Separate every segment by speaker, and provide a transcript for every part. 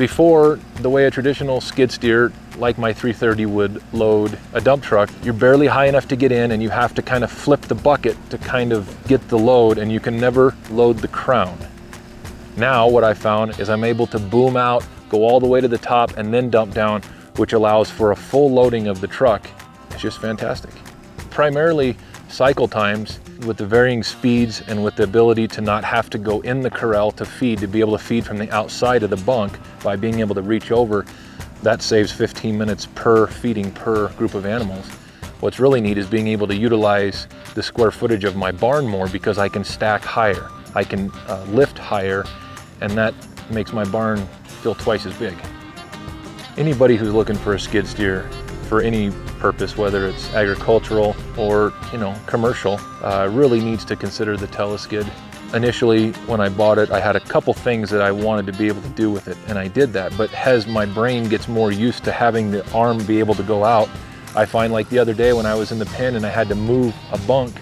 Speaker 1: Before, the way a traditional skid steer, like my 330 would load a dump truck, you're barely high enough to get in and you have to kind of flip the bucket to kind of get the load, and you can never load the crown. Now what I found is I'm able to boom out, go all the way to the top and then dump down, which allows for a full loading of the truck. It's just fantastic. Primarily cycle times, with the varying speeds and with the ability to not have to go in the corral to feed, to be able to feed from the outside of the bunk by being able to reach over, that saves 15 minutes per feeding per group of animals. What's really neat is being able to utilize the square footage of my barn more, because I can stack higher, I can lift higher, and that makes my barn feel twice as big. Anybody who's looking for a skid steer for any purpose, whether it's agricultural or commercial, really needs to consider the Teleskid. Initially, when I bought it, I had a couple things that I wanted to be able to do with it, and I did that. But as my brain gets more used to having the arm be able to go out, I find, like the other day when I was in the pen and I had to move a bunk,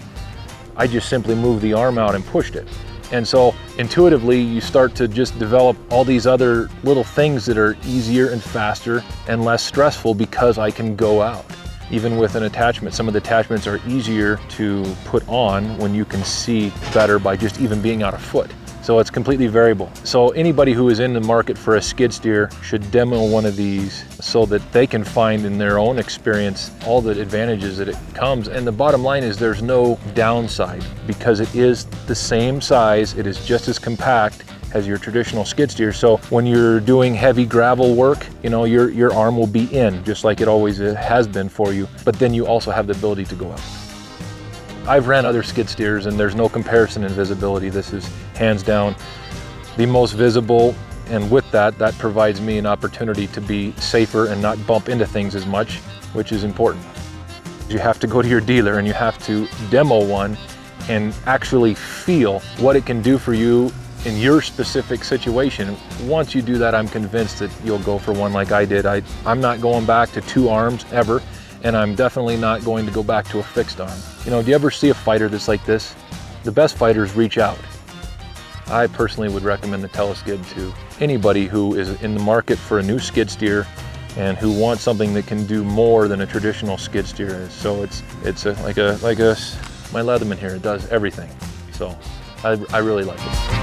Speaker 1: I just simply moved the arm out and pushed it. And so intuitively, you start to just develop all these other little things that are easier and faster and less stressful because I can go out. Even with an attachment, some of the attachments are easier to put on when you can see better by just even being out a foot. So it's completely variable. So anybody who is in the market for a skid steer should demo one of these so that they can find in their own experience all the advantages that it comes. And the bottom line is there's no downside, because it is the same size, it is just as compact as your traditional skid steer. So when you're doing heavy gravel work, your arm will be in, just like it always has been for you, but then you also have the ability to go out. I've ran other skid steers and there's no comparison in visibility. This is hands down the most visible, and with that provides me an opportunity to be safer and not bump into things as much, which is important. You have to go to your dealer and you have to demo one and actually feel what it can do for you in your specific situation. Once you do that, I'm convinced that you'll go for one like I did. I'm not going back to 2 arms ever, and I'm definitely not going to go back to a fixed arm. Do you ever see a fighter that's like this? The best fighters reach out. I personally would recommend the Teleskid to anybody who is in the market for a new skid steer and who wants something that can do more than a traditional skid steer is. So it's like my Leatherman here, it does everything. So I really like it.